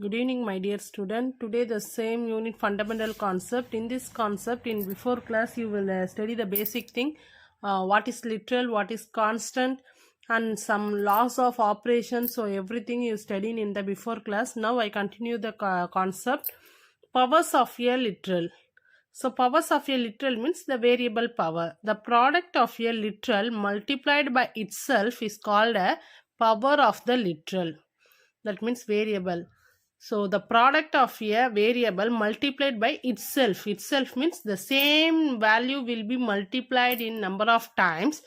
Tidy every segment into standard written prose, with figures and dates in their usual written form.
Good evening, my dear student. Today the same unit fundamental concept. In this concept, in before class, you will study the basic thing. What is literal, what is constant, and some laws of operation. So everything you studied in the before class. Now I continue the concept. Powers of a literal. So powers of a literal means the variable power. The product of a literal multiplied by itself is called a power of the literal. That means variable. So the product of a variable multiplied by itself. Itself means the same value will be multiplied in number of times.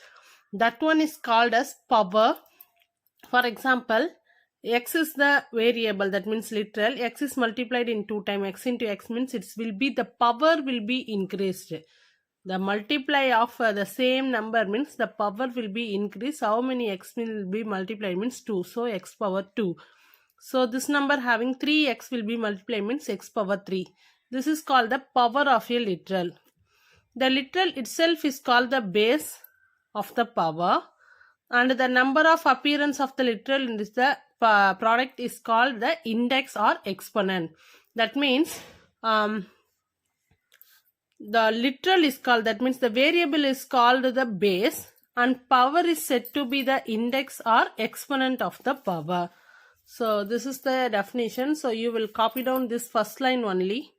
That one is called as power. For example, x is the variable, that means literal. X is multiplied in 2 times. X into x means it will be the power will be increased. The multiply of the same number means the power will be increased. How many x will be multiplied means 2. So x power 2. So this number having 3x will be multiplied means x power 3. This is called the power of a literal. The literal itself is called the base of the power, and the number of appearance of the literal in this the product is called the index or exponent. That means the literal is called, that means the variable is called the base, and power is said to be the index or exponent of the power. So this is the definition. So you will copy down this first line only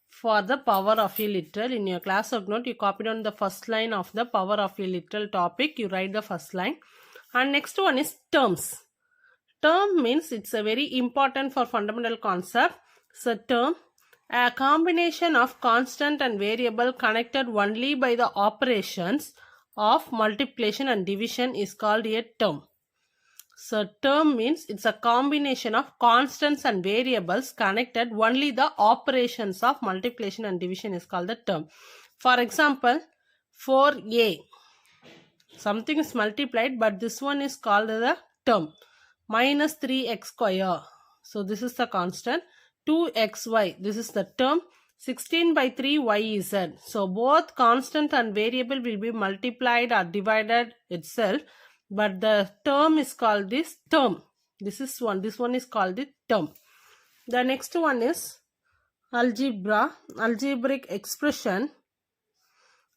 for the power of a literal. In your class work note, you copy down the first line of the power of a literal topic. You write the first line. And next one is terms. Term means it's a very important for fundamental concept. So term, a combination of constant and variable connected only by the operations of multiplication and division is called a term. So term means it's a combination of constants and variables connected only the operations of multiplication and division is called the term. For example, 4a, something is multiplied, but this one is called the term. Minus 3x square, so this is the constant. 2xy, this is the term. 16 by 3 yz, so both constant and variable will be multiplied or divided itself, but the term is called this term. This one is called the term. The next one is algebraic expression.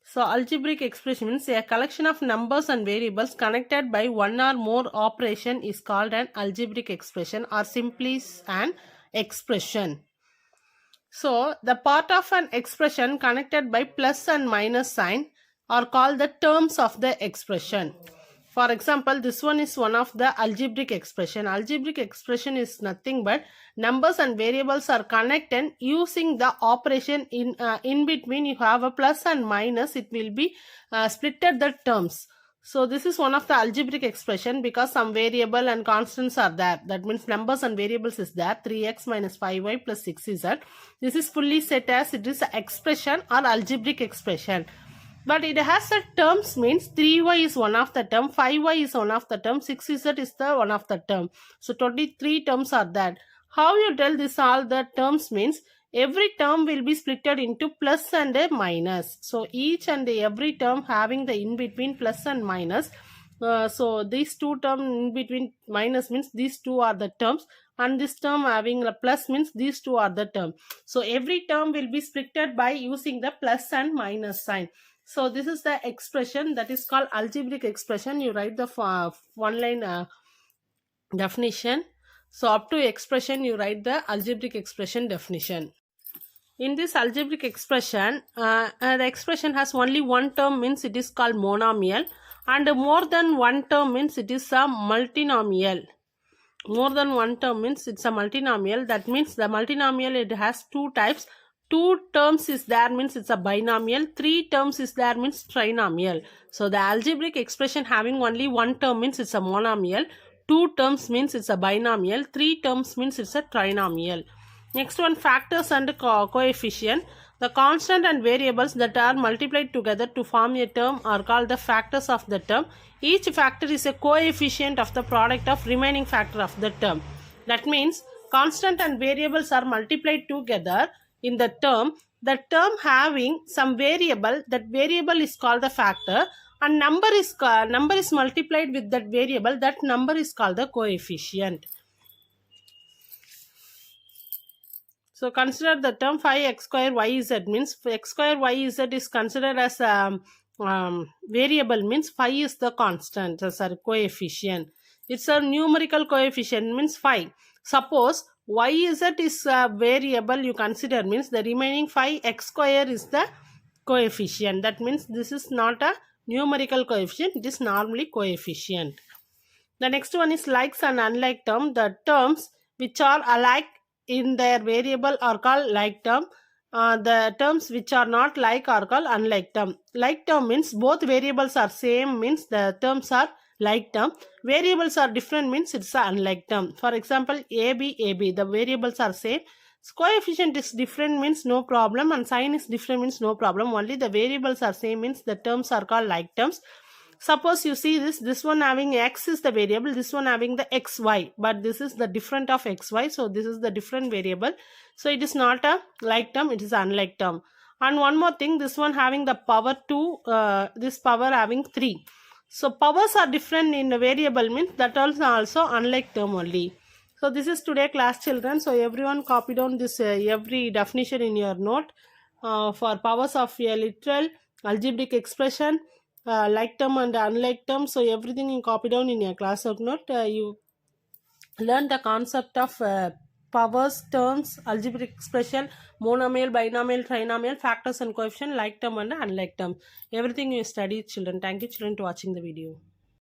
So algebraic expression means a collection of numbers and variables connected by one or more operation is called an algebraic expression, or simply an expression. So the part of an expression connected by plus and minus sign are called the terms of the expression. For example, this one is one of the algebraic expression. Algebraic expression is nothing but numbers and variables are connected using the operation in between. You have a plus and minus, it will be splitted the terms. So this is one of the algebraic expression because some variable and constants are there. That means numbers and variables is there. 3x minus 5y plus 6z. This is fully set as it is an expression or algebraic expression. But it has a terms means 3y is one of the term, 5y is one of the term, 6z is the one of the term. So 23 terms are there. How you tell this all the terms means every term will be splitted into plus and a minus. So each and every term having the in between plus and minus. So these two terms in between minus means these two are the terms, and this term having a plus means these two are the term. So every term will be splitted by using the plus and minus sign. So this is the expression that is called algebraic expression. You write the one line definition. So up to expression you write the algebraic expression definition. In this algebraic expression, the expression has only one term means it is called monomial, and more than one term means it is a multinomial. More than one term means it's a multinomial. That means the multinomial, it has two types. 2 terms is there means it's a binomial. 3 terms is there means trinomial. So the algebraic expression having only one term means it's a monomial. 2 terms means it's a binomial. 3 terms means it's a trinomial. Next one, factors and coefficient. The constant and variables that are multiplied together to form a term are called the factors of the term. Each factor is a coefficient of the product of remaining factor of the term. That means constant and variables are multiplied together in the term having some variable, that variable is called the factor, and number is multiplied with that variable, that number is called the coefficient. So consider the term 5x square yz means x square yz is considered as variable, means 5 is the constant, sorry, coefficient. It's a numerical coefficient, means 5. Suppose yz is a variable you consider, means the remaining 5 x square is the coefficient. That means this is not a numerical coefficient, it is normally coefficient. The next one is likes and unlike term. The terms which are alike in their variable are called like term. The terms which are not like are called unlike term. Like term means both variables are same, means the terms are like term. Variables are different, means it's a unlike term. For example, AB, the variables are same. Coefficient is different, means no problem, and sign is different, means no problem. Only the variables are same, means the terms are called like terms. Suppose you see this one having x is the variable, this one having the xy, but this is the different of xy, so this is the different variable, so it is not a like term, it is unlike term. And one more thing, this one having the power 2, this power having 3, so powers are different in the variable, means that also unlike term only. So this is today class, children. So everyone copy down this every definition in your note for powers of a literal, algebraic expression, like term and unlike term. So everything you copy down in your class note. You learn the concept of powers, terms, algebraic expression, monomial, binomial, trinomial, factors and coefficient, like term and unlike term. Everything you study, children. Thank you, children, to watching the video.